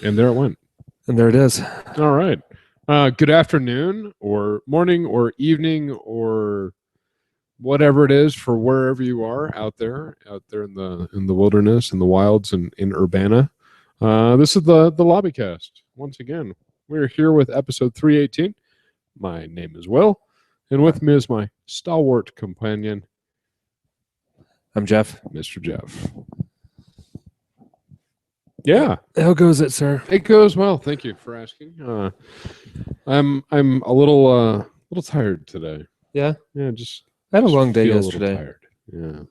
And there it went. And there it is. All right. Good afternoon or morning or evening or whatever it is for wherever you are out there in the wilderness, in the wilds, and in Urbana. This is the Lobbycast. Once again, we're here with episode 318. My name is Will, and with me is my stalwart companion. I'm Jeff. Mr. Jeff. Yeah. How goes it, sir? It goes well. Thank you for asking. I'm a little tired today. Yeah? Yeah, I had a long day feel yesterday. A little tired. Yeah.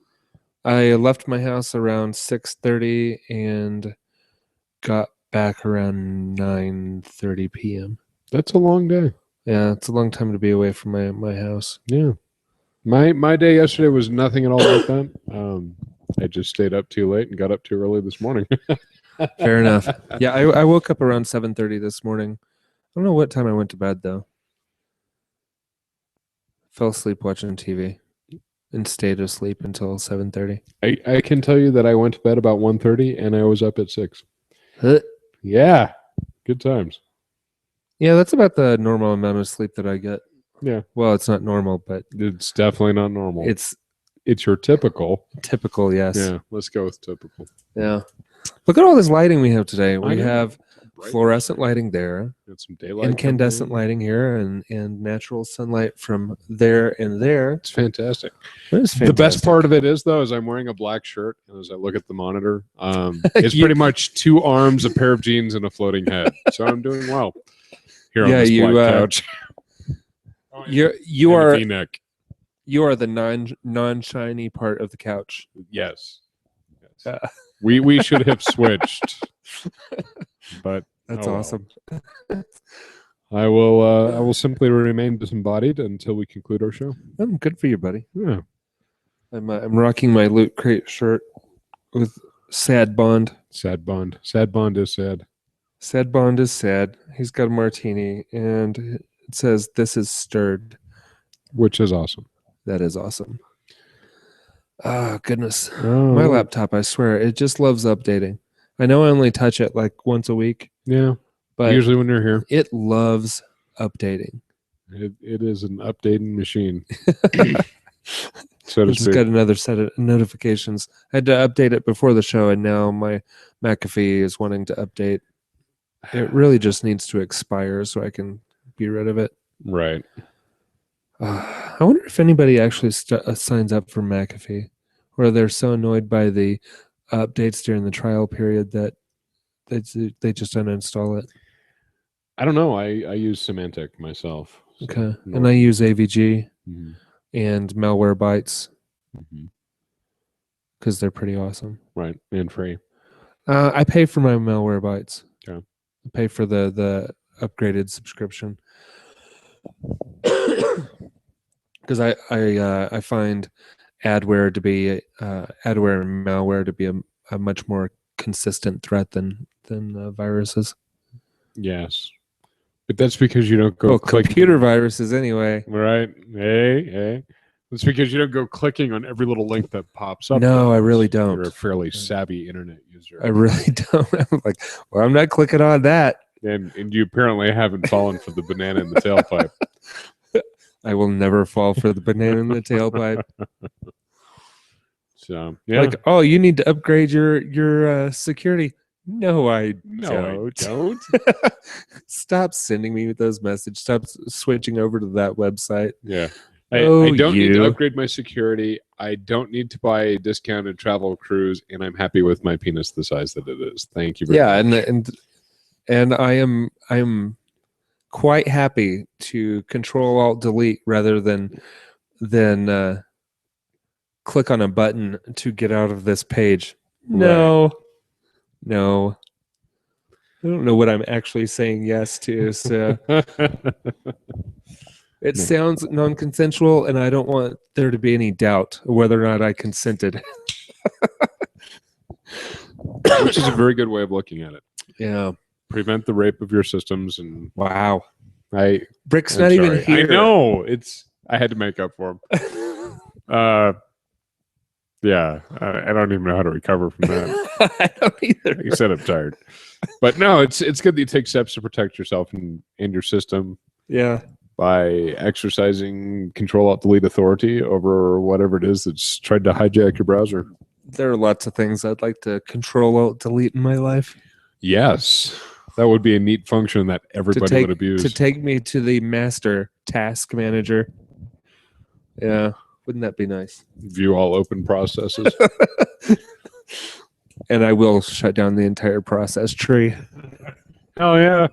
I left my house around 6:30 and got back around 9:30 p.m. That's a long day. Yeah, it's a long time to be away from my house. Yeah. My day yesterday was nothing at all like that. I just stayed up too late and got up too early this morning. Fair enough. Yeah, I woke up around 7:30 this morning. I don't know what time I went to bed, though. Fell asleep watching TV and stayed asleep until 7:30. I can tell you that I went to bed about 1:30 and I was up at 6. Huh. Yeah. Good times. Yeah, that's about the normal amount of sleep that I get. Yeah. Well, it's not normal, but it's definitely not normal. It's your typical. Typical, yes. Yeah, let's go with typical. Yeah. Look at all this lighting we have today. We have fluorescent lighting there, some daylight, incandescent lighting here, and natural sunlight from there and there. It's fantastic. It is fantastic. The best part of it is, though, is I'm wearing a black shirt, and as I look at the monitor, it's pretty much 2 arms, a pair of jeans, and a floating head. So I'm doing well here on this black couch. You are V-neck. You are the non-shiny part of the couch. Yes. We should have switched. But that's awesome. I will simply remain disembodied until we conclude our show. Good for you, buddy. Yeah. I'm rocking my Loot Crate shirt with Sad Bond. Sad Bond. Sad Bond is sad. Sad Bond is sad. He's got a martini, and it says, "This is stirred," which is awesome. That is awesome. Oh, goodness. My laptop, I swear, it just loves updating. I know I only touch it like once a week. Yeah. But usually when you're here. It loves updating. It is an updating machine. So to speak. Just got another set of notifications. I had to update it before the show, and now my McAfee is wanting to update. It really just needs to expire so I can be rid of it. Right. I wonder if anybody actually signs up for McAfee, or they're so annoyed by the updates during the trial period that they just uninstall it. I don't know. I use Symantec myself. So okay. And I use AVG and Malwarebytes because they're pretty awesome. Right. And free. I pay for my Malwarebytes. Okay. I pay for the upgraded subscription. Because I find adware and malware to be a much more consistent threat than viruses. Yes, but that's because you don't go computer viruses anyway. Right? Hey, that's because you don't go clicking on every little link that pops up. No, I really don't. You're a fairly savvy internet user. I really don't. I'm like, well, I'm not clicking on that. And you apparently haven't fallen for the banana in the tailpipe. I will never fall for the banana in the tailpipe. So yeah, like, oh, you need to upgrade your security. No, I don't. Stop sending me those messages. Stop switching over to that website. Yeah, I don't need to upgrade my security. I don't need to buy a discounted travel cruise, and I'm happy with my penis the size that it is. Thank you very much. And I am quite happy to Control-Alt-Delete rather than click on a button to get out of this page. No. I don't know what I'm actually saying yes to. So it sounds non-consensual, and I don't want there to be any doubt whether or not I consented. Which is a very good way of looking at it. Yeah. Prevent the rape of your systems. And wow. Brick's I'm not sorry. even here. I know. I had to make up for him. Yeah, I don't even know how to recover from that. I don't either. Like I said, I'm tired. But no, it's good that you take steps to protect yourself and your system Yeah. by exercising Control-Alt-Delete authority over whatever it is that's tried to hijack your browser. There are lots of things I'd like to Control-Alt-Delete in my life. Yes, that would be a neat function that everybody would abuse. To take me to the master task manager. Yeah, wouldn't that be nice? View all open processes. And I will shut down the entire process tree. Oh yeah.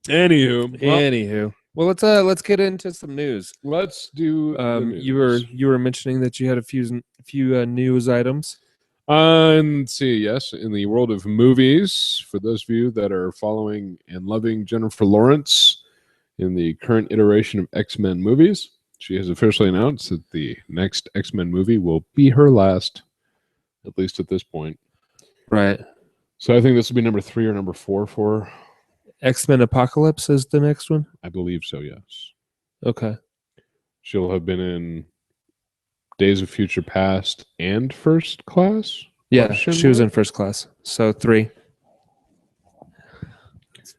Anywho, well, let's get into some news. let's do. the news. You were mentioning that you had a few news items. Let's see. Yes, in the world of movies, for those of you that are following and loving Jennifer Lawrence in the current iteration of X-Men movies, she has officially announced that the next X-Men movie will be her last, at least at this point. Right. So I think this will be number 3 or number 4 for. X-Men Apocalypse is the next one? I believe so, yes. Okay. She'll have been in Days of Future Past and First Class? Yeah, she was in First Class. So 3.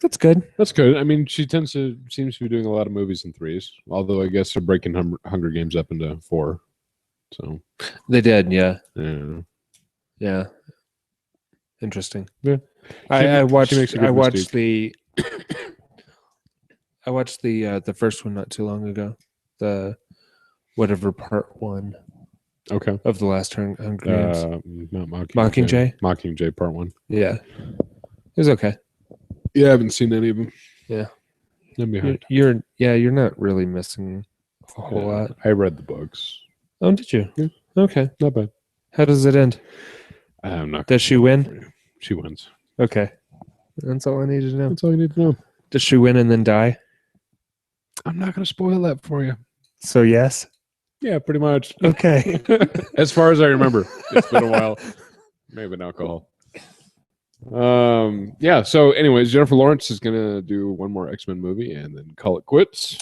That's good. That's good. I mean, she seems to be doing a lot of movies in 3s, although I guess they're breaking Hunger Games up into 4. So they did, yeah. Yeah. Interesting. Yeah. I watched Mystique. I watched the first one not too long ago. The whatever part 1 Okay. of the last Hunger Games. Not Mockingjay? Mockingjay part 1. Yeah. It was okay. Yeah, I haven't seen any of them. Yeah. I'm behind. You're not really missing a whole lot. I read the books. Oh, did you? Yeah. Okay. Not bad. How does it end? I'm not. Does she win? She wins. Okay. That's all I need to know. That's all you need to know. Does she win and then die? I'm not going to spoil that for you. So yes. Yeah, pretty much. Okay. As far as I remember, it's been a while. Maybe an alcohol. Yeah. So, anyways, Jennifer Lawrence is gonna do one more X-Men movie and then call it quits.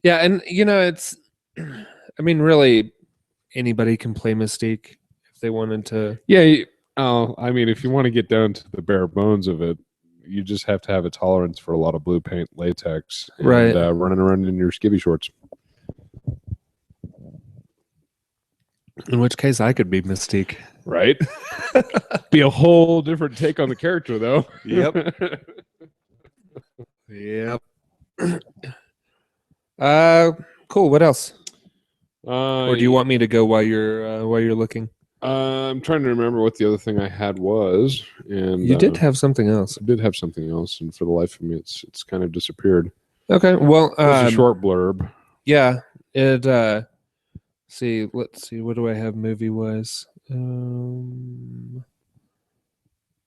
Yeah, and it's. I mean, really, anybody can play Mystique if they wanted to. Yeah. I mean, if you want to get down to the bare bones of it, you just have to have a tolerance for a lot of blue paint, latex, and, right? Running around in your skivvy shorts. In which case, I could be Mystique. Right? Be a whole different take on the character, though. Yep. Yep. Cool. What else? Or do you want me to go while you're looking? I'm trying to remember what the other thing I had was, and you did have something else. I did have something else, and for the life of me, it's kind of disappeared. Okay. Well, it's a short blurb. Yeah. It. Let's see. What do I have movie-wise? I don't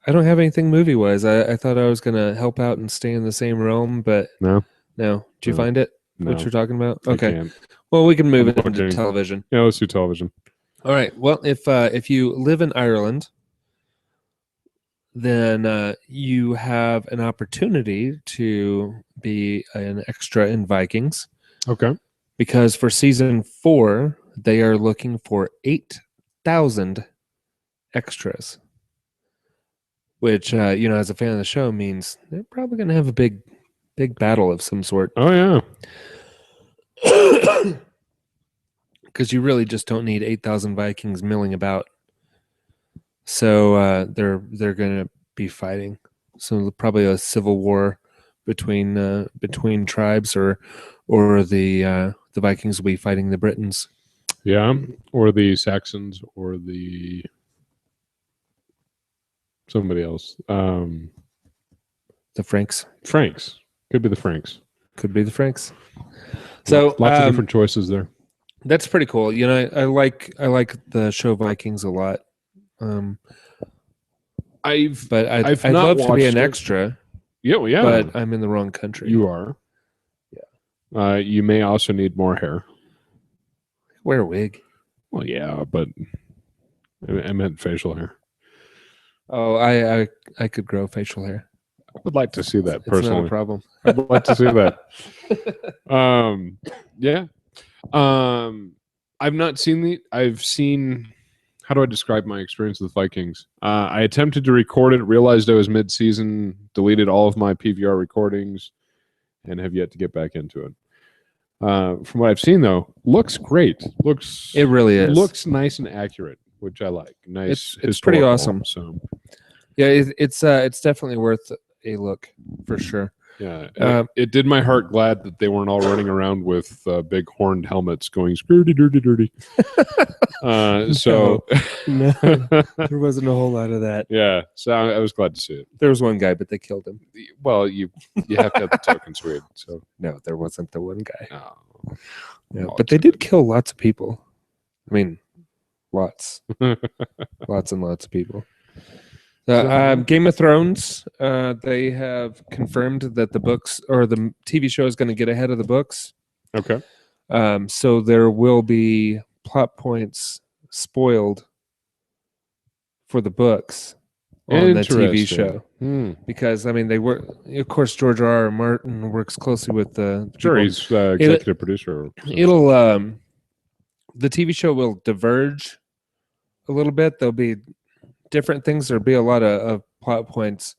have anything movie-wise. I thought I was going to help out and stay in the same realm, but no. Did you find it? No. What you're talking about? Okay. Well, we can move it into television. Yeah, let's do television. All right. Well, if you live in Ireland, then you have an opportunity to be an extra in Vikings. Okay. Because for season 4, they are looking for 8,000 extras, which as a fan of the show means they're probably going to have a big battle of some sort. Oh yeah, because you really just don't need 8,000 Vikings milling about. So they're going to be fighting. So probably a civil war between tribes, or the Vikings will be fighting the Britons. Yeah, or the Saxons, or the somebody else. The Franks. Franks. Could be the Franks. Could be the Franks. So lots of different choices there. That's pretty cool. I like the show Vikings a lot. I'd love to be an extra. Yeah, well, yeah. But I'm in the wrong country. You are. Yeah. You may also need more hair. Wear a wig. Well, yeah, but I meant facial hair. Oh, I could grow facial hair. I would like to see that personally. It's not a problem. I'd like to see that. Yeah. I've not seen I've seen. How do I describe my experience with Vikings? I attempted to record it, realized I was mid-season, deleted all of my PVR recordings, and have yet to get back into it. From what I've seen, though, looks great. It really is. Looks nice and accurate, which I like. Nice. It's pretty historical, awesome. So Yeah, it's definitely worth a look for sure. yeah, it did my heart glad that they weren't all running around with big horned helmets going "Scurdy, dirty, dirty." So No, there wasn't a whole lot of that. yeah, so I was glad to see it. There was one guy, but they killed him. Well, you have to have the token Swede. So No, there wasn't the one guy. oh, Yeah, but they did kill lots of people. I mean, lots, lots and lots of people. Game of Thrones, they have confirmed that the books or the TV show is going to get ahead of the books. Okay. So there will be plot points spoiled for the books on the TV show. Because, I mean, they were, of course, George R. Martin works closely with the. Sure, he's executive producer. It'll, the TV show will diverge a little bit. There'll be different things. There'll be a lot of plot points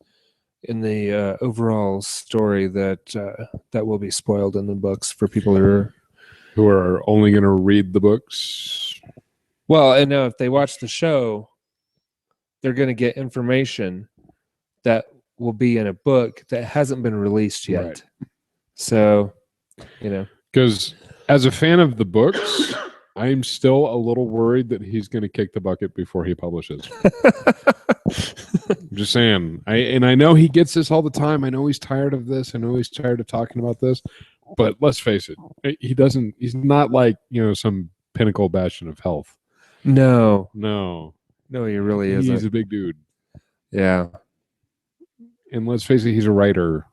in the overall story that will be spoiled in the books for people who are only going to read the books. Well, and now if they watch the show, they're going to get information that will be in a book that hasn't been released yet. Right. So, you know, because as a fan of the books, I'm still a little worried that he's going to kick the bucket before he publishes. I'm just saying. I know he gets this all the time. I know he's tired of this. I know he's tired of talking about this. But let's face it, he's not like, some pinnacle bastion of health. No, he really isn't. He's a big dude. Yeah. And let's face it, he's a writer.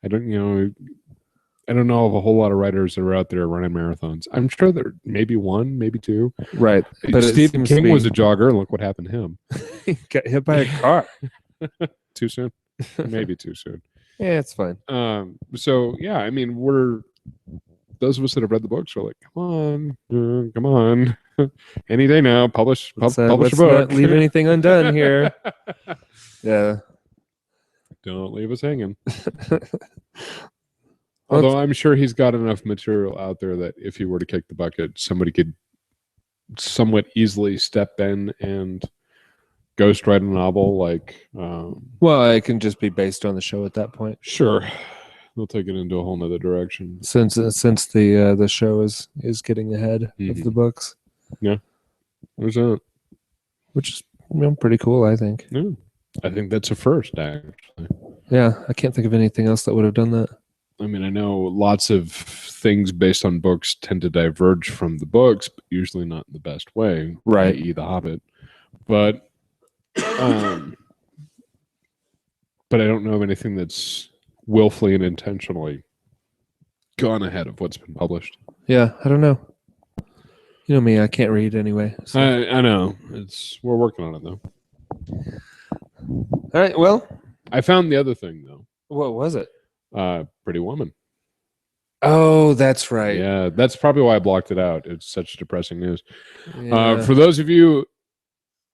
I don't know of a whole lot of writers that are out there running marathons. I'm sure there maybe one, maybe two. Right. But Stephen King was a jogger, and look what happened to him. He got hit by a car. Too soon? Maybe too soon. Yeah, it's fine. So yeah, I mean, those of us that have read the books are like, come on, any day now, publish a book. Not leave anything undone here. Yeah. Don't leave us hanging. Although I'm sure he's got enough material out there that if he were to kick the bucket, somebody could somewhat easily step in and ghostwrite a novel. Like, well, it can just be based on the show at that point. Sure, they'll take it into a whole nother direction since the show is getting ahead of the books. Yeah, there's that, which is pretty cool. I think. Yeah, I think that's a first, actually. Yeah, I can't think of anything else that would have done that. I mean, I know lots of things based on books tend to diverge from the books, but usually not in the best way, right? i.e. The Hobbit. But I don't know of anything that's willfully and intentionally gone ahead of what's been published. Yeah, I don't know. You know me, I can't read anyway. So. I know. We're working on it, though. All right, well. I found the other thing, though. What was it? Pretty Woman. Oh, that's right. Yeah, that's probably why I blocked it out. It's such depressing news. Yeah. For those of you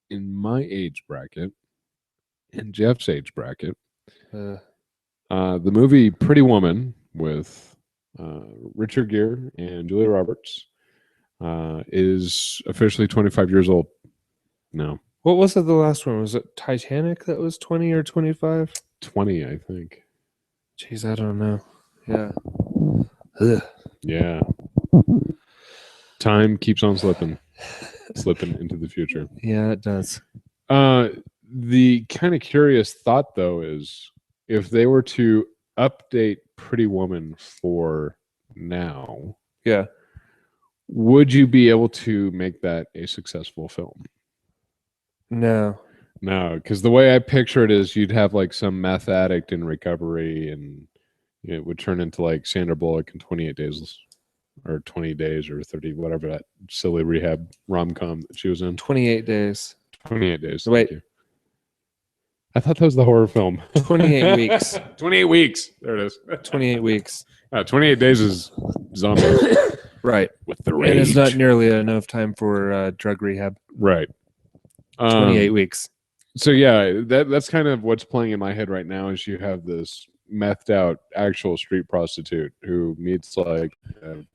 in my age bracket and Jeff's age bracket, the movie Pretty Woman with Richard Gere and Julia Roberts is officially 25 years old now. What was it, the last one? Was it Titanic that was 20 or 25? 20, I think. Jeez, I don't know. Yeah. Ugh. Yeah. Time keeps on slipping into the future. Yeah, it does. The kind of curious thought, though, is if they were to update Pretty Woman for now, yeah, would you be able to make that a successful film? No, because the way I picture it is you'd have like some meth addict in recovery, and it would turn into like Sandra Bullock in 28 Days or 20 Days or 30, whatever that silly rehab rom-com that she was in. 28 Days. 28 Days. Wait. I thought that was the horror film. 28 weeks. 28 weeks. There it is. 28 weeks. 28 Days is zombies. Right. with the rage. And it's not nearly enough time for drug rehab. Right. 28 weeks. So yeah, that's kind of what's playing in my head right now. Is you have this methed out actual street prostitute who meets like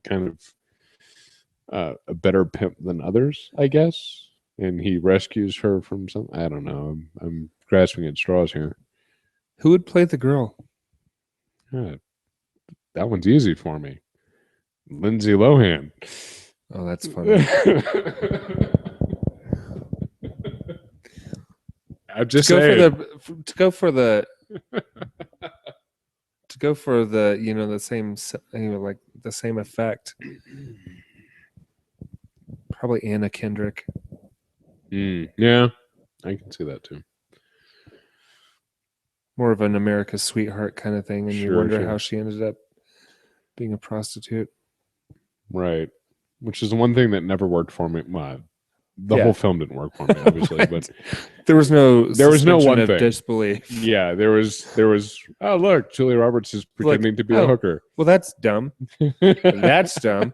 kind of a better pimp than others, I guess, and he rescues her from some. I don't know. I'm grasping at straws here. Who would play the girl? Yeah, that one's easy for me. Lindsay Lohan. Oh, that's funny. I'm just to saying. go for the the same like the same effect. Probably Anna Kendrick. Yeah, I can see that too. More of an America's Sweetheart kind of thing, and you wonder how she ended up being a prostitute. Right. Which is one thing that never worked for me. The whole film didn't work for me, obviously, Right. but there was no one of thing. disbelief. Yeah, there was. Oh, look, Julia Roberts is pretending to be a hooker. Well, that's dumb. That's dumb.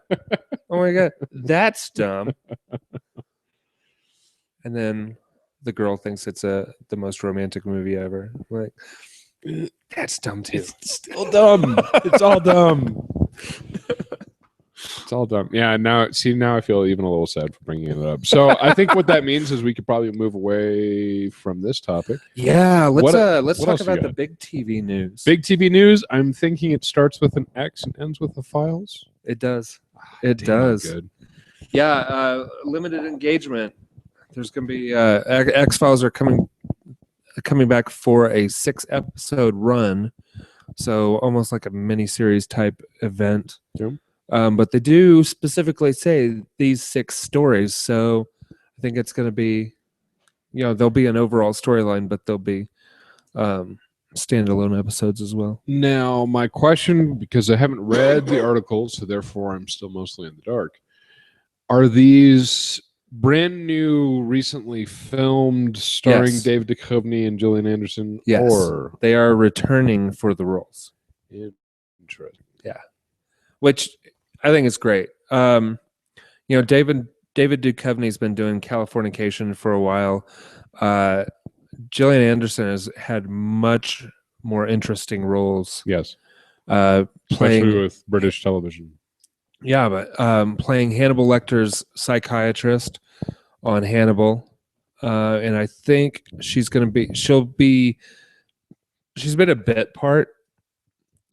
Oh my god, that's dumb. And then the girl thinks it's the most romantic movie ever. Like, that's dumb too. It's still dumb. It's all dumb. It's all dumb. Yeah. Now I feel even a little sad for bringing it up. So I think what that means is we could probably move away from this topic. Yeah. Let's what talk else you about the got? big TV news. Big TV news. I'm thinking it starts with an X and ends with the Files. It does. It does. Good. Yeah. Limited engagement. There's going to be X-Files are coming back for a 6-episode run, so almost like a mini-series type event. Yeah. But they do specifically say these 6 stories, so I think it's going to be, there'll be an overall storyline, but there'll be standalone episodes as well. Now, my question, because I haven't read the article, so therefore I'm still mostly in the dark, are these brand new, recently filmed, starring David Duchovny and Gillian Anderson? Yes, or they are returning for the roles. Interesting. Yeah, which I think is great. David Duchovny's been doing Californication for a while. Gillian Anderson has had much more interesting roles. Yes, playing especially with British television. Yeah, but playing Hannibal Lecter's psychiatrist on Hannibal, and I think she's been a bit part,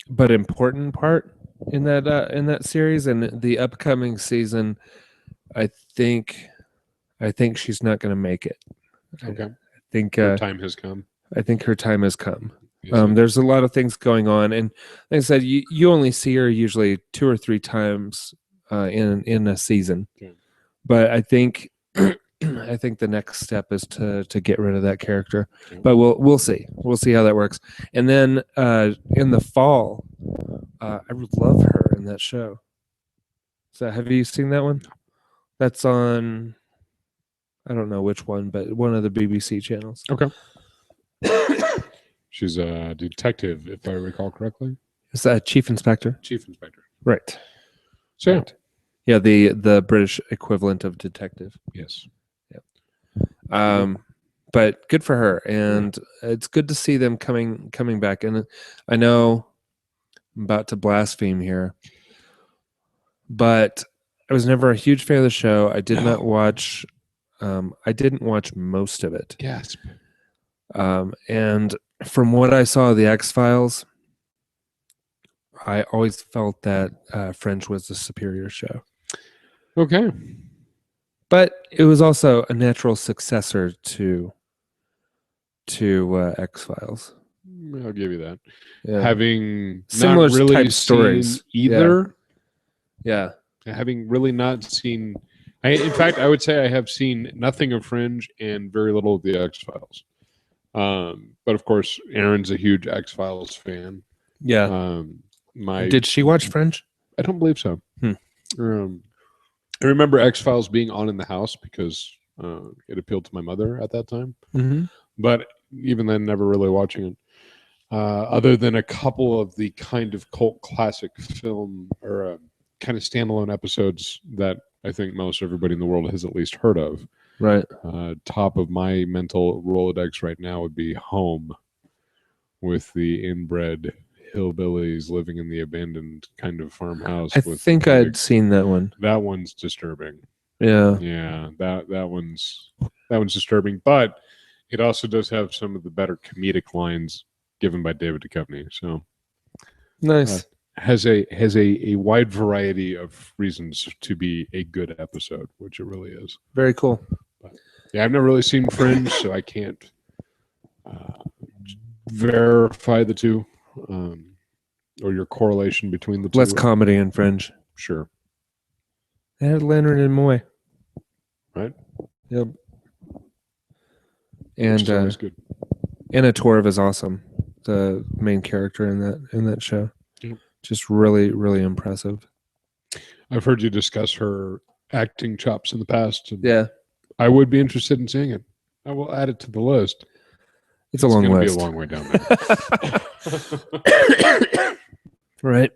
but important part in that series. And the upcoming season, I think she's not going to make it. Okay, I think her time has come. I think her time has come. There's a lot of things going on, and like I said, you only see her usually 2 or 3 times in a season. Okay. But I think the next step is to get rid of that character. Okay. But we'll see how that works. And then in the fall, I would love her in that show. So have you seen that one? That's on, I don't know which one, but one of the BBC channels. Okay. She's a detective, if I recall correctly. Is that Chief Inspector? Chief Inspector. Right. So right. Yeah, the British equivalent of detective. Yes. Yeah. But good for her, and it's good to see them coming back. And I know I'm about to blaspheme here, but I was never a huge fan of the show. I did not watch. I didn't watch most of it. Gasp. And from what I saw of the X-Files, I always felt that Fringe was the superior show. Okay. But it was also a natural successor to X-Files. I'll give you that. Yeah. Having similar not really type stories either. Yeah. Having really not seen. In fact, I would say I have seen nothing of Fringe and very little of the X-Files. But of course, Aaron's a huge X-Files fan. Yeah. Did she watch Fringe? I don't believe so. I remember X-Files being on in the house because it appealed to my mother at that time. Mm-hmm. But even then, never really watching it. Other than a couple of the kind of cult classic film or kind of standalone episodes that I think most everybody in the world has at least heard of. Right. Top of my mental Rolodex right now would be Home, with the inbred hillbillies living in the abandoned kind of farmhouse. I think I'd seen that one. That one's disturbing. Yeah. Yeah, that one's disturbing, but it also does have some of the better comedic lines given by David Duchovny. So Nice. Has a wide variety of reasons to be a good episode, which it really is. Very cool. But, yeah, I've never really seen Fringe, so I can't verify the two, or your correlation between the two. Less comedy and Fringe. Sure. They had Leonard and Moy. Right? Yep. And good. Anna Torv is awesome. The main character in that show. Yep. Just really, really impressive. I've heard you discuss her acting chops in the past. And yeah. I would be interested in seeing it. I will add it to the list. It's a long list. It's going to be a long way down there. Right.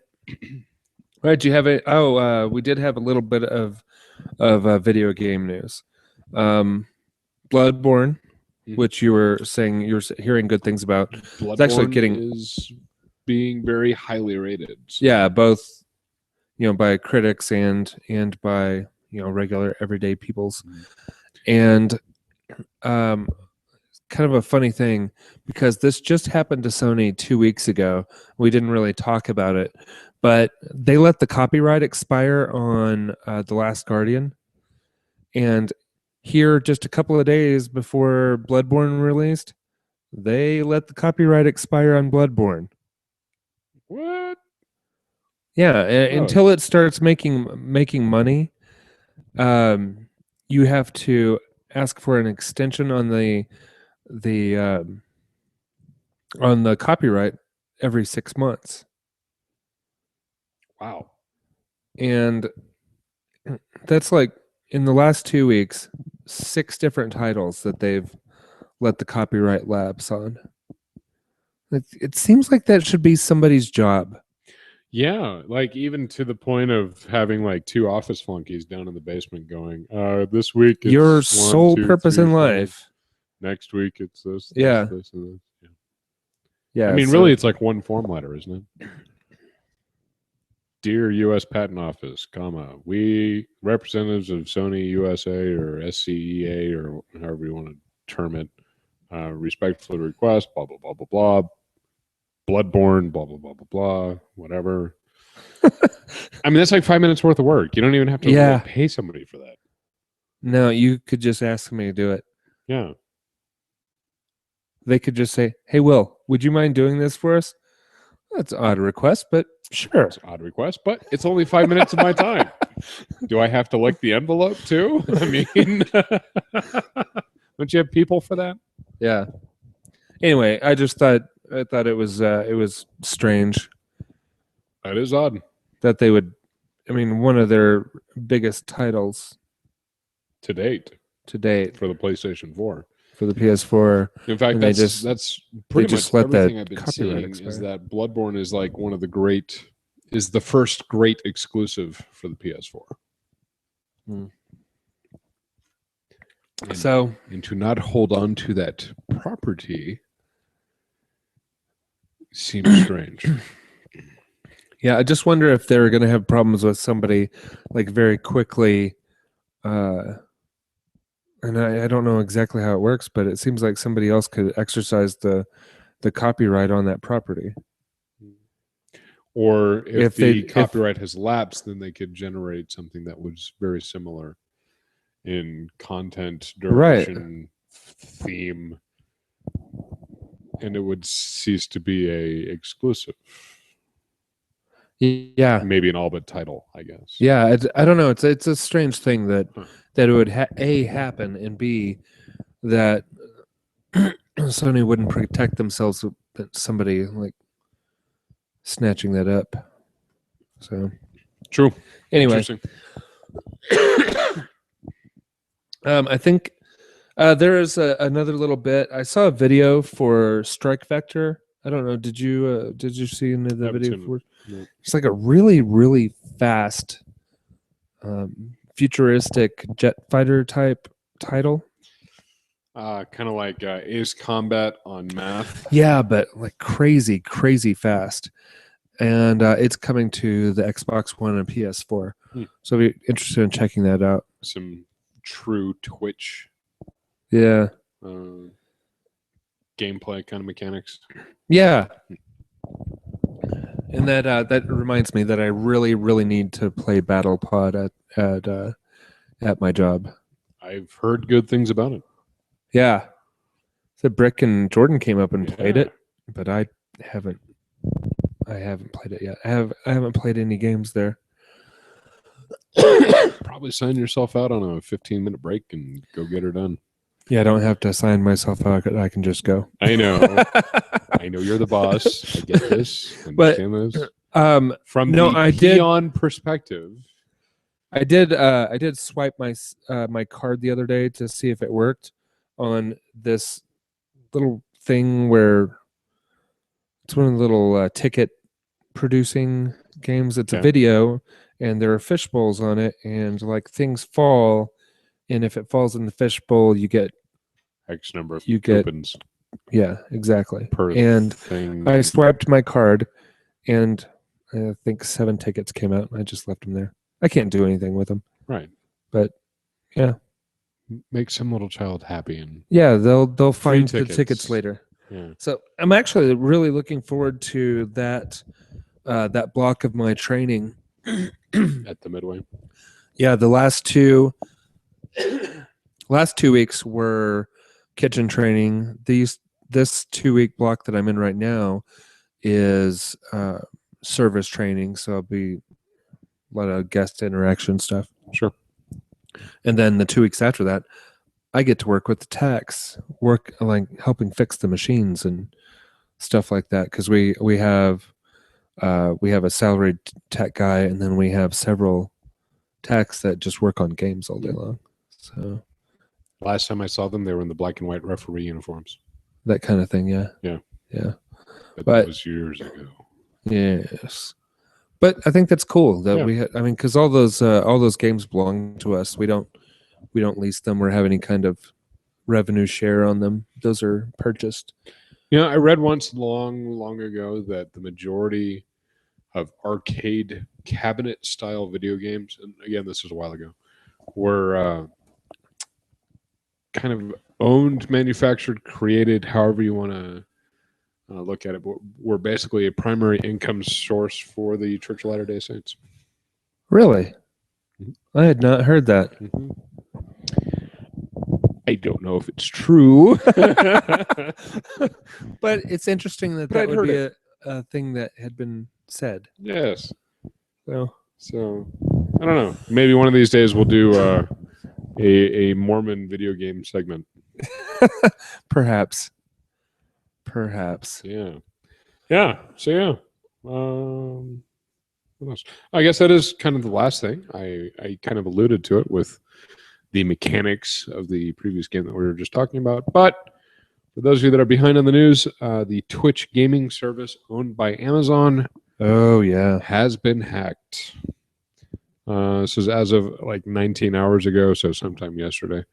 Right. Do you have a? Oh, we did have a little bit of video game news. Bloodborne, which you were saying you were hearing good things about. Bloodborne it's actually is being very highly rated. So. Yeah, both by critics and by regular everyday peoples. And kind of a funny thing, because this just happened to Sony 2 weeks ago. We didn't really talk about it, but they let the copyright expire on The Last Guardian. And here, just a couple of days before Bloodborne released, they let the copyright expire on Bloodborne. What? Yeah, until it starts making money, you have to ask for an extension on the copyright every 6 months. Wow. And that's like, in the last 2 weeks, 6 different titles that they've let the copyright lapse on. It seems like that should be somebody's job. Yeah, like even to the point of having like 2 office flunkies down in the basement going, this week it's your 1, sole 2, purpose 3, in 4. life. Next week it's this, Yeah. this, and this. Yeah. I mean, really, it's like one form letter, isn't it? Dear U.S. Patent Office, comma, we representatives of Sony USA or SCEA or however you want to term it, respectfully request, blah, blah, blah, blah, blah. Bloodborne, blah, blah, blah, blah, blah, whatever. I mean, that's like 5 minutes worth of work. You don't even have to really pay somebody for that. No, you could just ask me to do it. Yeah. They could just say, hey, Will, would you mind doing this for us? That's an odd request, but sure. It's an odd request, but it's only 5 minutes of my time. Do I have to lick the envelope too? I mean, don't you have people for that? Yeah. Anyway, I thought it was strange. That is odd. That they would, I mean, one of their biggest titles to date for the PlayStation 4. For the PS4. In fact, that's pretty much everything I've been seeing is that Bloodborne is like one of the the first great exclusive for the PS4. And to not hold on to that property seems strange. Yeah, I just wonder if they're going to have problems with somebody like very quickly. And I don't know exactly how it works, but it seems like somebody else could exercise the copyright on that property. Or if the copyright has lapsed, then they could generate something that was very similar in content, duration, theme, and it would cease to be a exclusive. Yeah, maybe an all but title, I guess. Yeah, I don't know. It's a strange thing that it would A, happen, and B, that Sony wouldn't protect themselves with somebody like snatching that up. So true. Anyway, I think there is another little bit. I saw a video for Strike Vector I don't know. Did you see any of the Haven't video? seen it. For No. It's like a really, really fast, futuristic jet fighter type title. Kind of like Ace Combat on math. Yeah, but like crazy, crazy fast. And it's coming to the Xbox One and PS4. So I'll be interested in checking that out. Some true Twitch Yeah. gameplay kind of mechanics. Yeah. And that reminds me that I really, really need to play Battle Pod at my job. I've heard good things about it. Yeah. So Brick and Jordan came up and played it, but I haven't played it yet. I haven't played any games there. Probably sign yourself out on a 15-minute break and go get her done. Yeah, I don't have to sign myself out. I can just go. I know. I know you're the boss. I get this. I understand this. From the peon perspective. I did swipe my card the other day to see if it worked on this little thing where it's one of the little ticket producing games. It's a video, and there are fish bowls on it, and like things fall, and if it falls in the fish bowl, you get X number of coupons. Yeah, exactly. Per and thing. I swiped my card, and I think 7 tickets came out, and I just left them there. I can't do anything with them. Right. But yeah. Make some little child happy, and yeah, they'll find the tickets later. Yeah. So I'm actually really looking forward to that block of my training at the midway. Yeah, the last 2 weeks were kitchen training. This 2-week block that I'm in right now is service training. So I'll be a lot of guest interaction stuff. Sure. And then the 2 weeks after that, I get to work with the techs, like helping fix the machines and stuff like that. Because we have a salaried tech guy, and then we have several techs that just work on games all day long. So last time I saw them, they were in the black and white referee uniforms. That kind of thing, yeah. But that was years ago. Yes. But I think that's cool that because all those games belong to us. We don't lease them or have any kind of revenue share on them. Those are purchased. I read once long ago that the majority of arcade cabinet style video games, and again, this was a while ago, were kind of owned, manufactured, created, however you want to look at it, but were basically a primary income source for the Church of Latter-day Saints. Really? Mm-hmm. I had not heard that. Mm-hmm. I don't know if it's true. But it's interesting that would be a thing that had been said. Yes. So I don't know. Maybe one of these days we'll do a Mormon video game segment. Perhaps. Yeah. So what else? I guess that is kind of the last thing. I kind of alluded to it with the mechanics of the previous game that we were just talking about. But for those of you that are behind on the news, the Twitch gaming service owned by Amazon, has been hacked. This is as of like 19 hours ago, so sometime yesterday.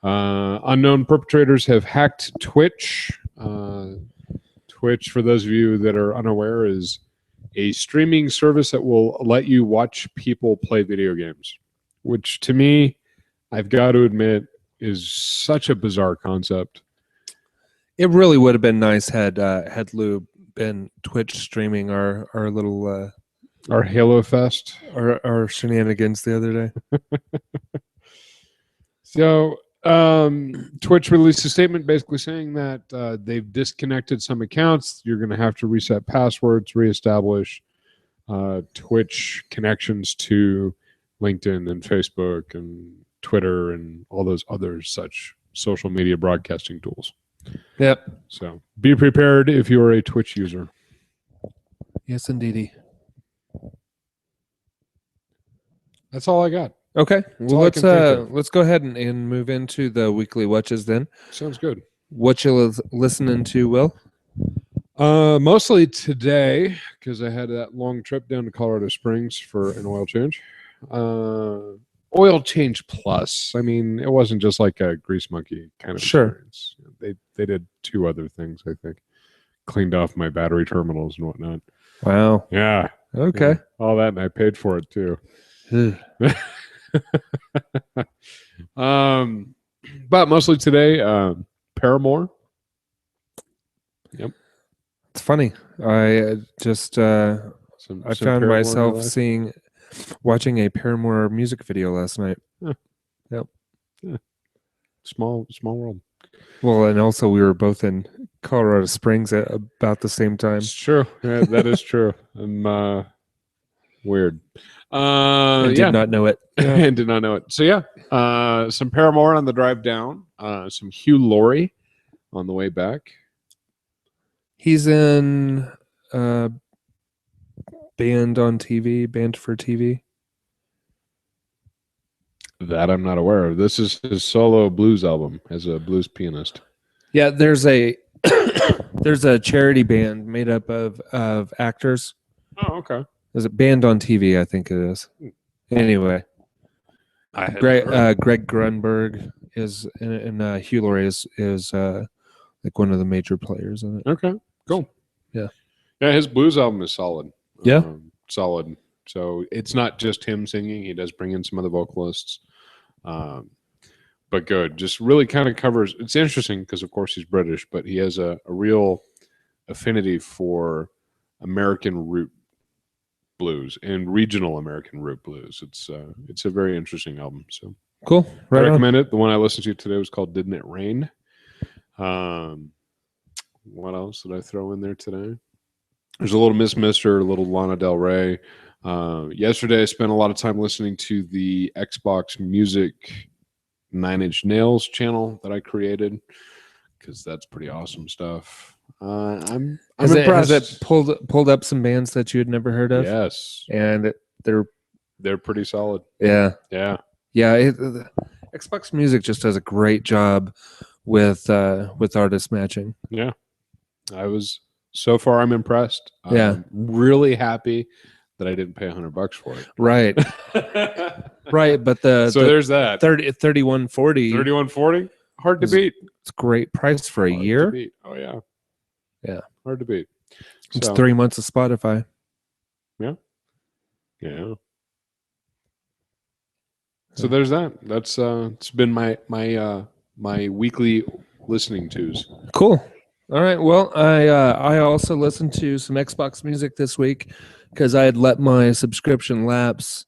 Unknown perpetrators have hacked Twitch. Twitch, for those of you that are unaware, is a streaming service that will let you watch people play video games, which to me, I've got to admit, is such a bizarre concept. It really would have been nice had Lou been Twitch streaming our little our Halo Fest, our shenanigans the other day. So Twitch released a statement basically saying that they've disconnected some accounts. You're going to have to reset passwords, reestablish Twitch connections to LinkedIn and Facebook and Twitter and all those other such social media broadcasting tools. Yep. So be prepared if you're a Twitch user. Yes, indeedy. That's all I got. Okay. Well, let's go ahead and move into the weekly watches then. Sounds good. What you listening to, Will? Mostly today because I had that long trip down to Colorado Springs for an oil change. Oil change plus. I mean, it wasn't just like a grease monkey kind of Sure. experience. They did 2 other things. I think cleaned off my battery terminals and whatnot. Wow. Yeah. Okay. Yeah, all that, and I paid for it too. Ugh. But mostly today, Paramore. Yep. It's funny. I just I Some found Paramore in your myself life? watching a Paramore music video last night. Small world. Well, and also we were both in Colorado Springs at about the same time. It's true. Yeah, that is true. I'm weird. I Yeah. did not know it. I did not know it. So yeah, some Paramore on the drive down. Some Hugh Laurie on the way back. He's in Band on TV, Band for TV. That I'm not aware of. This is his solo blues album as a blues pianist. Yeah, there's a there's a charity band made up of actors. Oh, okay. There's a Band on TV, I think it is. Anyway, Greg Grunberg is and Hugh Laurie is like one of the major players in it. Okay, cool. Yeah. Yeah, his blues album is solid. Yeah. Solid. So it's not just him singing. He does bring in some other vocalists. But good. Just really kind of covers. It's interesting because, of course, he's British, but he has a real affinity for American root blues and regional American root blues. It's a very interesting album. So Cool. I Right on. recommend it. The one I listened to today was called "Didn't It Rain." What else did I throw in there today? There's a little Miss Mister, a little Lana Del Rey. Yesterday, I spent a lot of time listening to the Xbox Music 9 Inch Nails channel that I created because that's pretty awesome stuff. I'm impressed. Has it pulled up some bands that you had never heard of? Yes, And they're pretty solid. yeah. Xbox Music just does a great job with artist matching. Yeah, so far I'm impressed. Yeah. I'm really happy that I didn't pay $100 for it. Right. Right, but there's that 3140 3140 hard to beat. It's a great price for a Hard year. to beat. Oh yeah, hard to beat. It's 3 months of Spotify. Yeah. So there's that. That's it's been my weekly listening tos. Cool. All right. Well, I also listened to some Xbox Music this week because I had let my subscription lapse,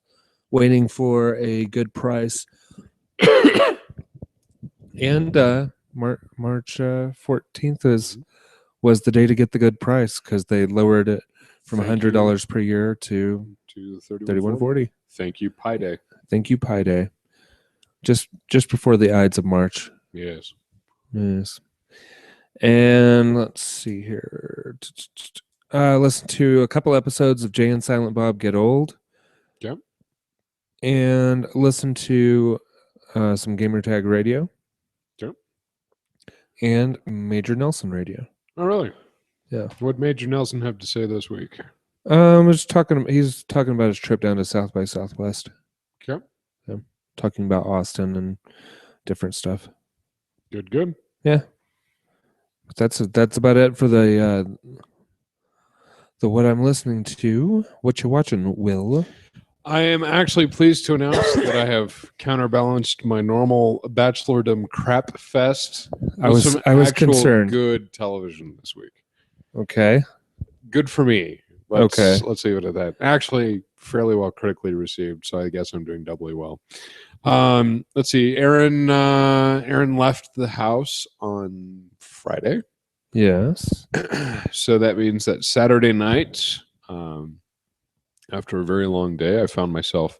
waiting for a good price. And March 14th was the day to get the good price because they lowered it from $100 per year to $31.40. Thank you, Pi Day. Thank you, Pi Day. Just before the Ides of March. Yes. And let's see here. Listen to a couple episodes of Jay and Silent Bob Get Old. Yep. And listen to some Gamertag Radio. Yep. And Major Nelson Radio. Oh, really? Yeah. What Major Nelson have to say this week? He's talking about his trip down to South by Southwest. Okay. Yeah. Talking about Austin and different stuff. Good. Yeah. That's about it for the what I'm listening to. What you watching, Will? I am actually pleased to announce that I have counterbalanced my normal bachelordom crap fest. I was concerned. Good television this week. Okay. Good for me. Let's leave it at that. Actually, fairly well critically received, so I guess I'm doing doubly well. Let's see. Aaron left the house on Friday. Yes. So that means that Saturday night, after a very long day, I found myself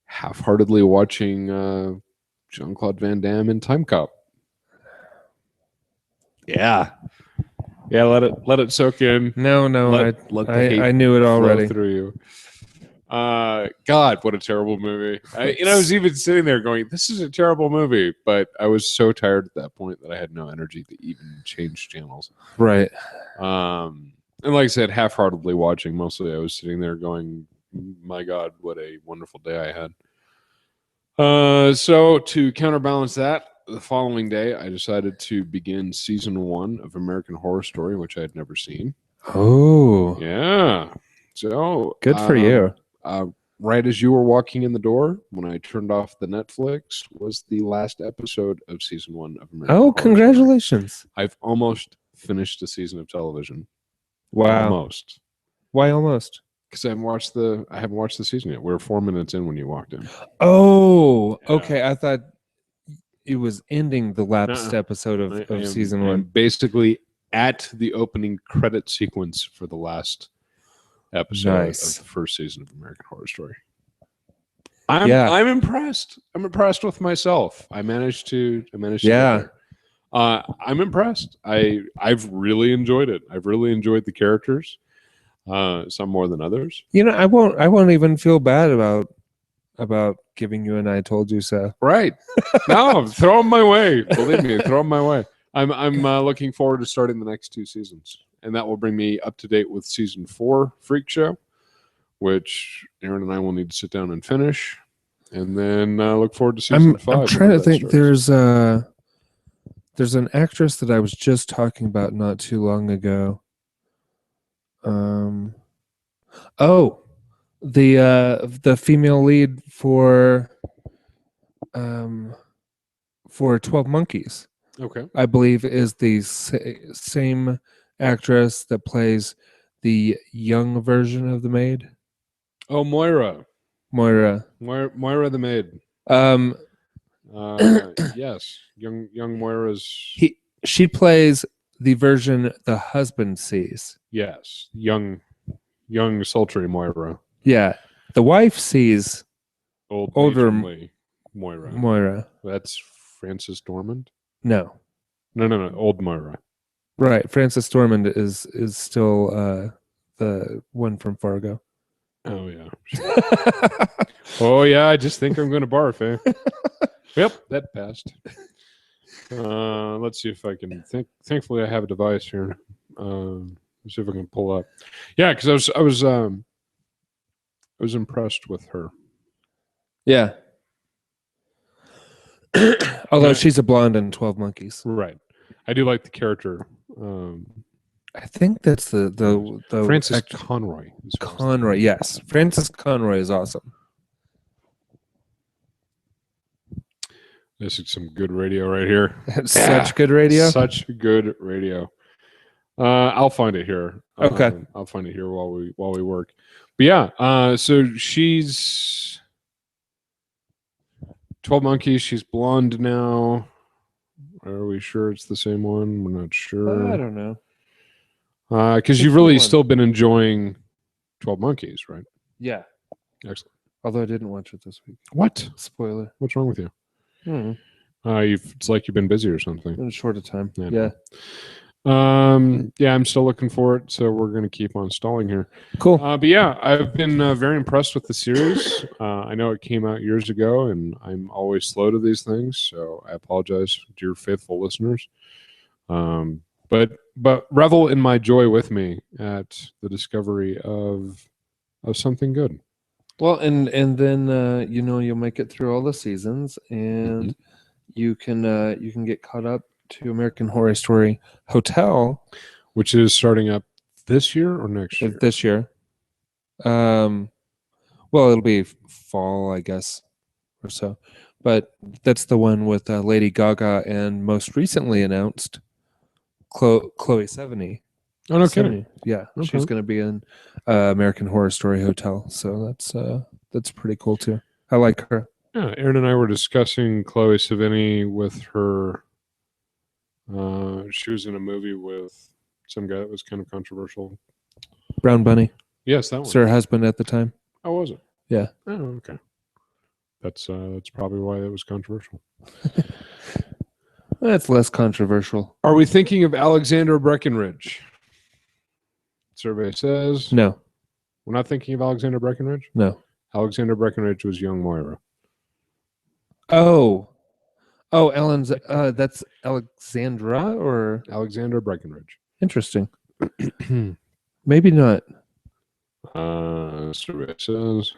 half-heartedly watching Jean-Claude Van Damme in Time Cop. Yeah. Yeah, let it soak in. No, let the hate I knew it flow already. through you. God, what a terrible movie. I was even sitting there going, this is a terrible movie, but I was so tired at that point that I had no energy to even change channels. Right. And like I said, half-heartedly watching. Mostly I was sitting there going, my God, what a wonderful day I had. So to counterbalance that, the following day, I decided to begin season 1 of American Horror Story, which I had never seen. Oh, Yeah. So good for you. Right as you were walking in the door, when I turned off the Netflix, was the last episode of season 1 of American Horror Congratulations. Story. I've almost finished a season of television. Wow. Almost. Why almost? Because I haven't watched the season yet. We were 4 minutes in when you walked in. Oh, Yeah. okay. I thought it was ending the last episode of season 1. I'm basically at the opening credit sequence for the last episode of the first season of American Horror Story. I'm impressed. I'm impressed with myself. I managed to get there. I'm impressed. I've really enjoyed it. I've really enjoyed the characters. Some more than others. I won't even feel bad about giving you an I told you so. Right. No, throw them my way. Believe me, throw them my way. I'm looking forward to starting the next 2 seasons. And that will bring me up to date with season 4 Freak Show, which Aaron and I will need to sit down and finish. And then look forward to season 5. I'm trying to think. There's an actress that I was just talking about not too long ago. The female lead for 12 Monkeys. Okay. I believe is the same actress that plays the young version of the maid. Oh, Moira the maid. Yes, young Moira's. She plays the version the husband sees. Yes, young sultry Moira. Yeah, the wife sees older Moira. That's Frances Dormand. No, old Moira. Right, Frances Dormand is still the one from Fargo. Oh yeah. Oh yeah. I just think I'm going to barf. Yep, that passed. Let's see if I can think. Thankfully, I have a device here. Let's see if I can pull up. Yeah, because I was impressed with her. Yeah. Although she's a blonde in 12 Monkeys. Right. I do like the character. I think that's the Frances Conroy. Conroy, yes. Frances Conroy is awesome. This is some good radio right here. Such good radio. Such good radio. I'll find it here. Okay. I'll find it here while we work. But yeah, so she's 12 Monkeys. She's blonde now. Are we sure it's the same one? We're not sure. I don't know. Because you've really still been enjoying 12 Monkeys, right? Yeah. Excellent. Although I didn't watch it this week. What? Spoiler. What's wrong with you? Mm-hmm. It's like you've been busy or something. In a shorter time. Yeah. Yeah, I'm still looking for it, so we're going to keep on stalling here. Cool. But yeah, I've been very impressed with the series. I know it came out years ago, and I'm always slow to these things, so I apologize to your faithful listeners. But revel in my joy with me at the discovery of something good. Well, and then you'll make it through all the seasons, and you can get caught up to American Horror Story Hotel, which is starting up this year or next year. This year. Well, it'll be fall, I guess, or so. But that's the one with Lady Gaga and most recently announced Chloe Sevigny. Oh, no kidding. Yeah, okay. She's going to be in American Horror Story Hotel, so that's pretty cool too. I like her. Yeah, Aaron and I were discussing Chloe Sevigny with her. She was in a movie with some guy that was kind of controversial. Brown Bunny. Yes, that one. It's her husband at the time. Oh, was it? Yeah. Oh, okay. That's probably why it was controversial. That's less controversial. Are we thinking of Alexander Breckenridge? Survey says no. We're not thinking of Alexander Breckenridge? No. Alexander Breckenridge was young Moira. Oh, Ellen's. That's Alexandra, or Alexander Breckenridge. interesting. Maybe not. Survey says,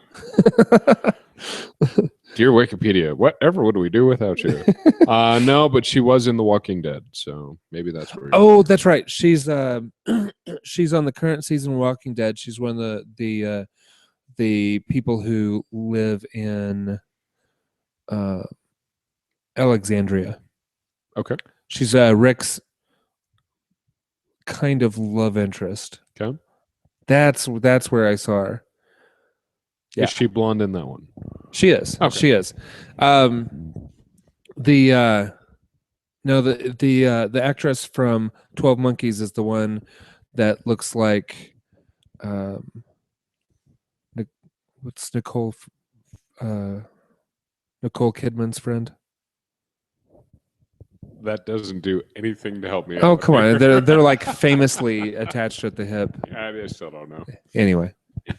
dear Wikipedia, whatever would we do without you? No, but she was in The Walking Dead, so maybe that's where. Oh, that's right. She's she's on the current season of Walking Dead. She's one of the people who live in Alexandria. Okay. She's Rick's kind of love interest. Okay. That's where I saw her. Yeah. Is she blonde in that one? She is. Okay. She is. The actress from 12 Monkeys is the one that looks like what's Nicole Kidman's friend? That doesn't do anything to help me out. Oh, come on. They're like famously attached at the hip. I still don't know. Anyway,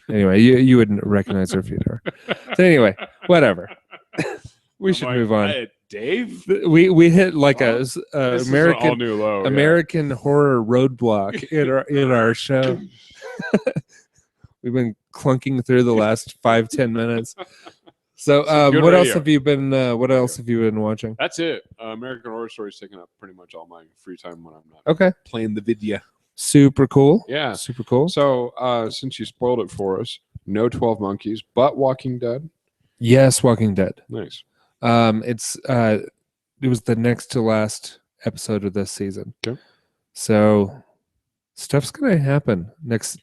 you wouldn't recognize her if you knew her. So anyway, whatever. We should move on. Dave, we hit like a American all new low, American horror roadblock in our show. We've been clunking through the last 5-10 minutes. So what else have you been watching? That's it. American Horror Story is taking up pretty much all my free time when I'm not playing the video. Super cool. Yeah, super cool. So since you spoiled it for us, no 12 Monkeys, but Walking Dead. Yes, Walking Dead. Nice. It was the next to last episode of this season. Okay. So stuff's gonna happen next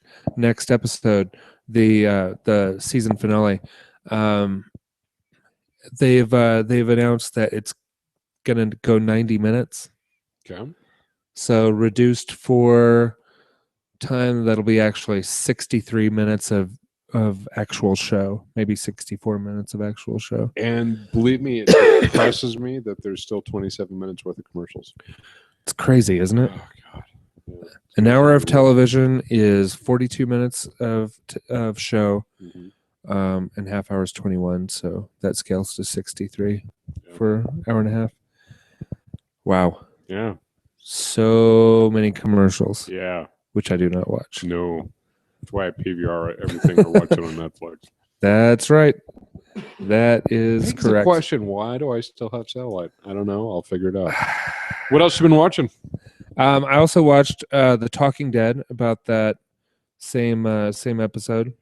episode, the season finale. They've announced that it's gonna go 90 minutes. Okay. So reduced for time, that'll be actually 63 minutes of actual show, maybe 64 minutes of actual show. And believe me, it impresses me that there's still 27 minutes worth of commercials. It's crazy, isn't it? Oh God. Yeah. An hour of television is 42 minutes of show, and half hour is 21. So that scales to 63 for an hour and a half. Wow. Yeah. So many commercials. Yeah. Which I do not watch. No. That's why I PVR everything I watch it on Netflix. That's right. That is That's correct. the question. Why do I still have satellite? I don't know. I'll figure it out. What else have you been watching? I also watched The Talking Dead, about that same episode.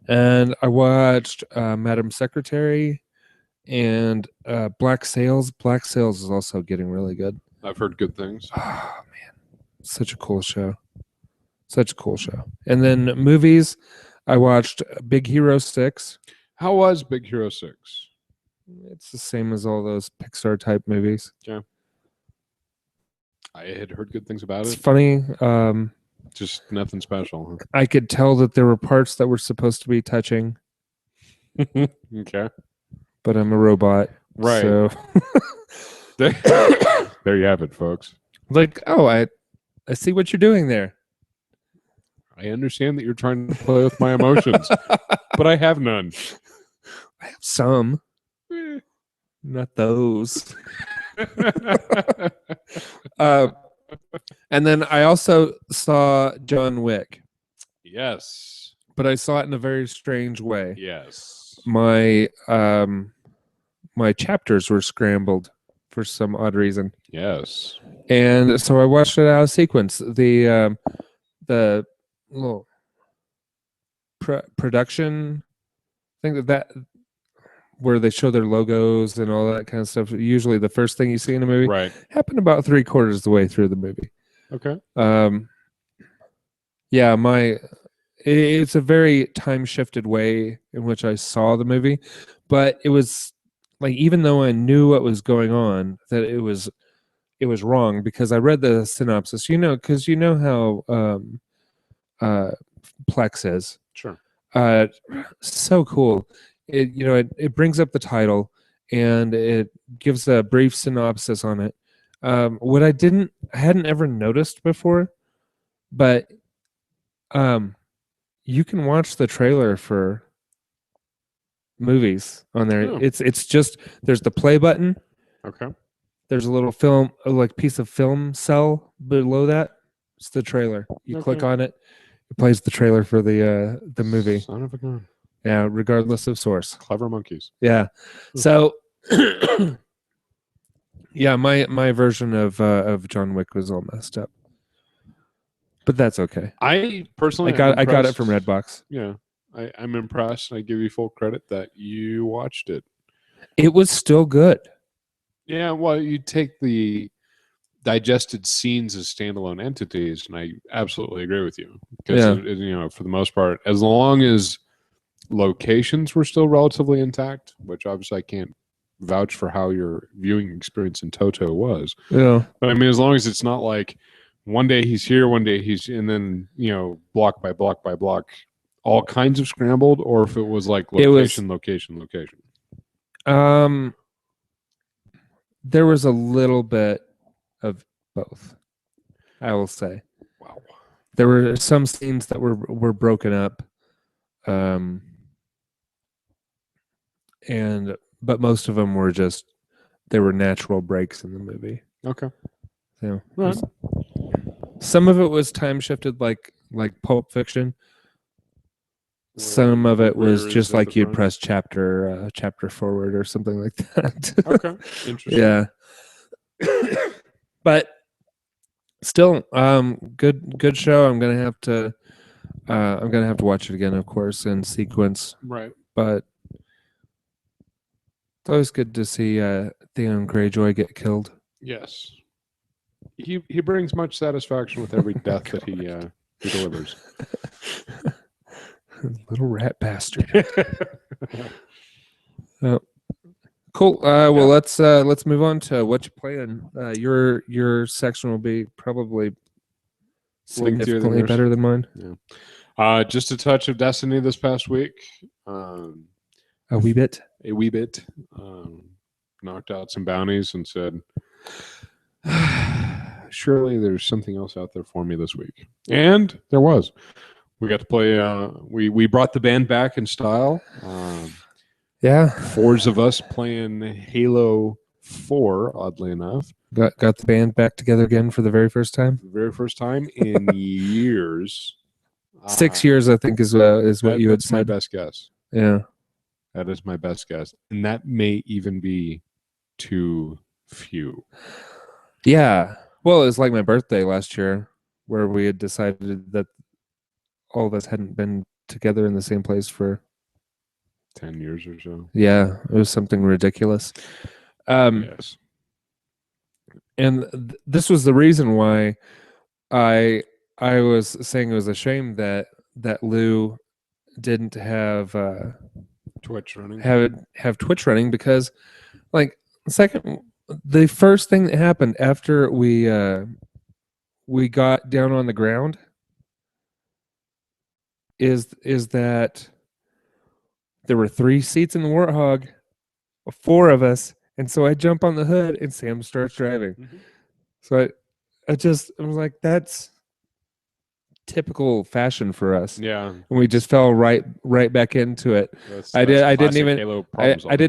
And I watched Madam Secretary and Black Sails. Black Sails is also getting really good. I've heard good things. Oh, man. Such a cool show. Such a cool show. And then movies, I watched Big Hero 6. How was Big Hero 6? It's the same as all those Pixar type movies. Yeah. I had heard good things about It's it. funny. Just nothing special. Huh? I could tell that there were parts that were supposed to be touching. Okay. But I'm a robot. Right. So there you have it, folks. like, oh, I see what you're doing there. I understand that you're trying to play with my emotions, but I have none. I have some. Not those. And then I also saw John Wick. Yes. But I saw it in a very strange way. Yes. My chapters were scrambled for some odd reason. Yes. And so I watched it out of sequence. The little production thing that where they show their logos and all that kind of stuff. Usually the first thing you see in a movie, right, happened about 3/4 of the way through the movie. Okay. Yeah, it's a very time shifted way in which I saw the movie, but it was like, even though I knew what was going on, that it was wrong, because I read the synopsis, because you know how Plex is. Sure. So cool. It brings up the title and it gives a brief synopsis on it. What I hadn't ever noticed before, but you can watch the trailer for movies on there. Oh. It's just there's the play button. Okay. There's a little film, like piece of film cell below that. It's the trailer. You Okay. click on it, it plays the trailer for the movie. Son of a gun. Yeah, regardless of source. Clever monkeys. Yeah. So, yeah, my version of John Wick was all messed up, but that's okay. I personally, I got it from Redbox. Yeah, I'm impressed. I give you full credit that you watched it. It was still good. Yeah, well, you take the digested scenes as standalone entities, and I absolutely agree with you. Because for the most part, as long as locations were still relatively intact, which obviously I can't vouch for how your viewing experience in Toto was. Yeah, but I mean, as long as it's not like one day he's here, one day and then block by block by block, all kinds of scrambled, or if it was like location. There was a little bit of both, I will say. Wow. There were some scenes that were broken up, but most of them were they were natural breaks in the movie. Okay. So right. Some of it was time shifted, like Pulp Fiction. Some of it was just like you'd press chapter forward or something like that. Okay, interesting. Yeah, but still, good show. I'm gonna have to watch it again, of course, in sequence. Right. But it's always good to see Theon Greyjoy get killed. Yes, he brings much satisfaction with every death that he delivers. Little rat bastard. Cool. Well, let's move on to what you playing. Your section will be probably significantly better than mine. Yeah. Just a touch of Destiny this past week. A wee bit. Knocked out some bounties and said, surely there's something else out there for me this week. And there was. We got to play. We brought the band back in style. Yeah, 4 of us playing Halo 4. Oddly enough, got the band back together again for the very first time. The very first time in years. 6 years, I think, is what you had said. My best guess. Yeah, that is my best guess, and that may even be too few. Yeah. Well, it was like my birthday last year, where we had decided that all of us hadn't been together in the same place for 10 years or so. Yeah, it was something ridiculous. Yes. And this was the reason why I was saying it was a shame that Lou didn't have Twitch running. Have Twitch running, because the first thing that happened after we got down on the ground is that there were 3 seats in the Warthog, 4 of us, and so I jump on the hood and Sam starts driving. Mm-hmm. So I was like, that's typical fashion for us. Yeah, and we just fell right back into it. I didn't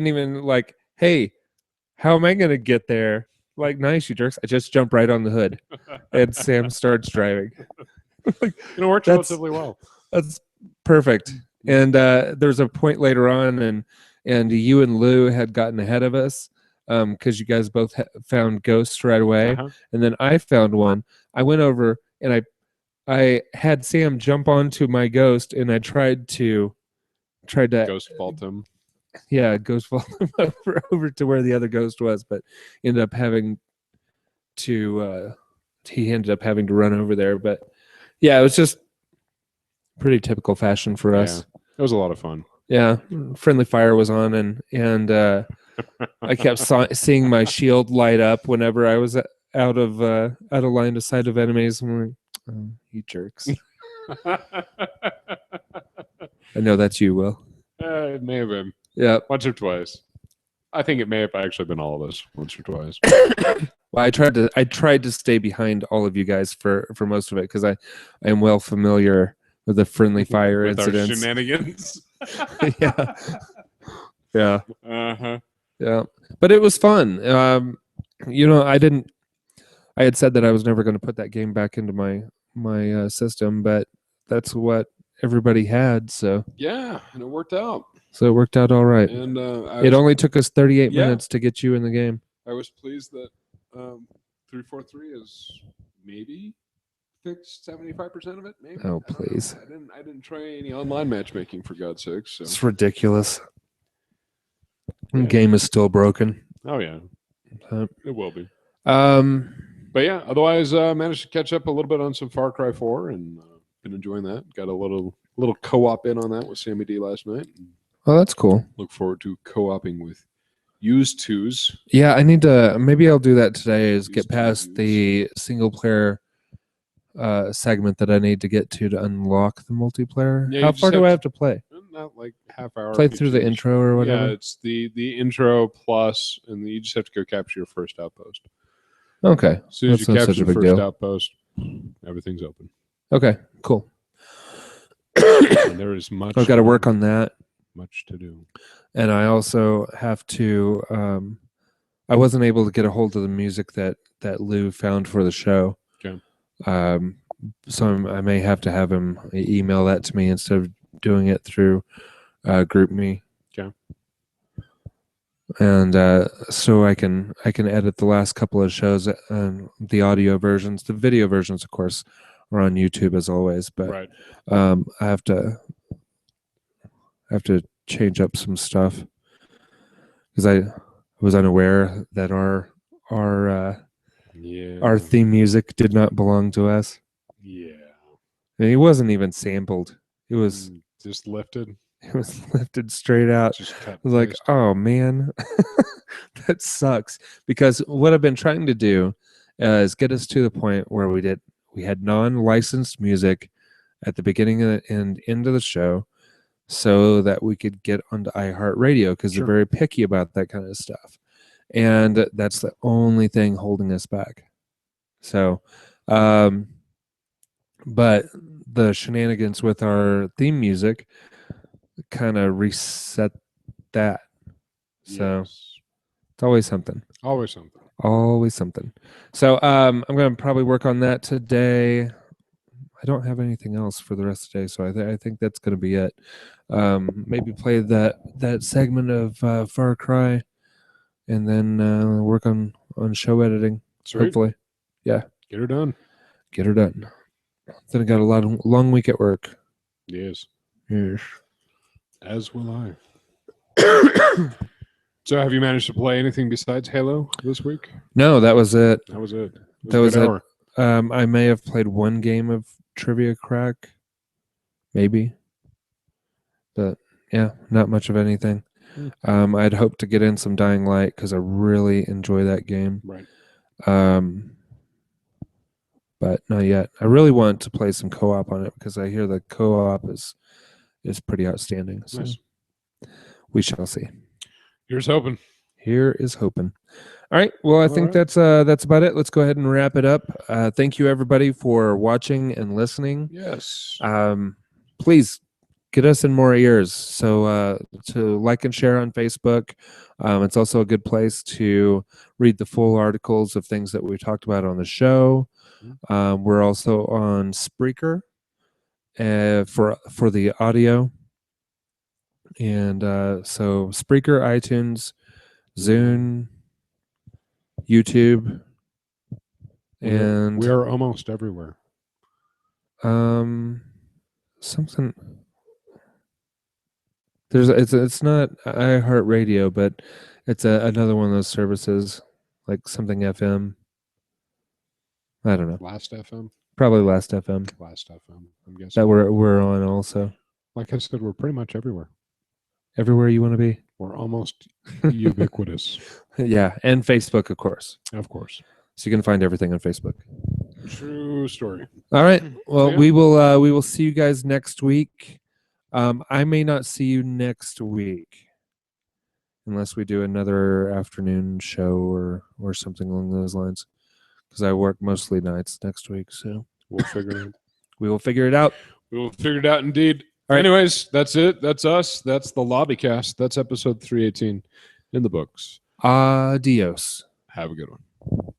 even like, hey, how am I gonna get there? Like, nice, you jerks. I just jump right on the hood and Sam starts driving. It works relatively well. That's perfect. And there's a point later on, and you and Lou had gotten ahead of us because you guys both found ghosts right away. Uh-huh. And then I found one. I went over and I had Sam jump onto my ghost, and I tried to ghost vault him. Yeah, ghost vault him over to where the other ghost was, but ended up having to he ended up having to run over there. But yeah, it was just pretty typical fashion for us. It was a lot of fun. Yeah, friendly fire was on, and I kept seeing my shield light up whenever I was out of line of sight of enemies. I'm like, oh, you jerks! I know that's you, Will. It may have been. Yeah, once or twice. I think it may have actually been all of us once or twice. Well, I tried to stay behind all of you guys for most of it, because I am well familiar with the friendly fire with our incidents. shenanigans. Yeah. Yeah. Uh-huh. Yeah. But it was fun. I had said that I was never going to put that game back into my system, but that's what everybody had. So Yeah, and it worked out. it worked out all right. And It only took us 38 Yeah. minutes to get you in the game. I was pleased that 343 is maybe fixed 75% of it. Maybe. Oh, please. I didn't try any online matchmaking, for God's sakes. So. It's ridiculous. Yeah. The game is still broken. Oh yeah, it will be. But yeah, otherwise, managed to catch up a little bit on some Far Cry 4 and been enjoying that. Got a little co-op in on that with Sammy D last night. Oh, that's cool. Look forward to co-oping with used twos. Yeah, I need to. Maybe I'll do that today. Is Used get to past use. the single player segment that I need to get to unlock the multiplayer. Yeah, How you just far do have I to- have to play? Not like half hour. Play through the intro or whatever. Yeah, it's the intro plus, and you just have to go capture your first outpost. Okay. As soon as That's you not capture such a the big first deal. outpost, everything's open. Okay. Cool. And there is much. I've got to work on that, much to do. and I also have to. I wasn't able to get a hold of the music that Lou found for the show. Okay. So I may have to have him email that to me instead of doing it through GroupMe. Okay. And so I can edit the last couple of shows and the audio versions. The video versions, of course, are on YouTube as always. But Right. I have to change up some stuff because I was unaware that our theme music did not belong to us. Yeah. And it wasn't even sampled. It was just lifted. It was lifted straight out. Just cut. I was like, oh man, that sucks. Because what I've been trying to do is get us to the point where we had non-licensed music at the beginning and end of the show, so that we could get onto iHeartRadio because Sure. they're very picky about that kind of stuff, and that's the only thing holding us back. So, but the shenanigans with our theme music kind of reset that. So Yes. it's always something. Always something. Always something. So I'm going to probably work on that today. I don't have anything else for the rest of the day, so I think that's going to be it. Maybe play that segment of Far Cry, and then work on show editing. Sweet. Hopefully, yeah. Get her done. Get her done. Then I got a long week at work. Yes. Yes. As will I. So, have you managed to play anything besides Halo this week? No, that was it. That was it. That was a good it. hour. I may have played one game of Trivia Crack, maybe, but yeah, not much of anything. I'd hoped to get in some Dying Light because I really enjoy that game. Right. But not yet. I really want to play some co-op on it because I hear the co-op is pretty outstanding. So Nice. we shall see. Here's hoping. Here is hoping. All right. Well, I think that's about it. Let's go ahead and wrap it up. Thank you, everybody, for watching and listening. Yes. Please get us in more ears. So to like and share on Facebook. It's also a good place to read the full articles of things that we talked about on the show. We're also on Spreaker for the audio. And so Spreaker, iTunes, Zune, YouTube, and we are almost everywhere. something. It's not iHeartRadio, but it's another one of those services, like something FM. I don't know. Last FM. Probably Last FM. Last FM. I'm guessing That we're on also. Like I said, we're pretty much everywhere. Everywhere you want to be. We're almost ubiquitous. Yeah, and Facebook, of course. Of course. So you can find everything on Facebook. True story. All right. Well, Yeah. we will see you guys next week. I may not see you next week unless we do another afternoon show or something along those lines, because I work mostly nights next week. So We'll figure it out. we will figure it out. We will figure it out indeed. All right. Anyways, that's it. That's us. That's the Lobbycast. That's episode 318 in the books. Adios. Have a good one.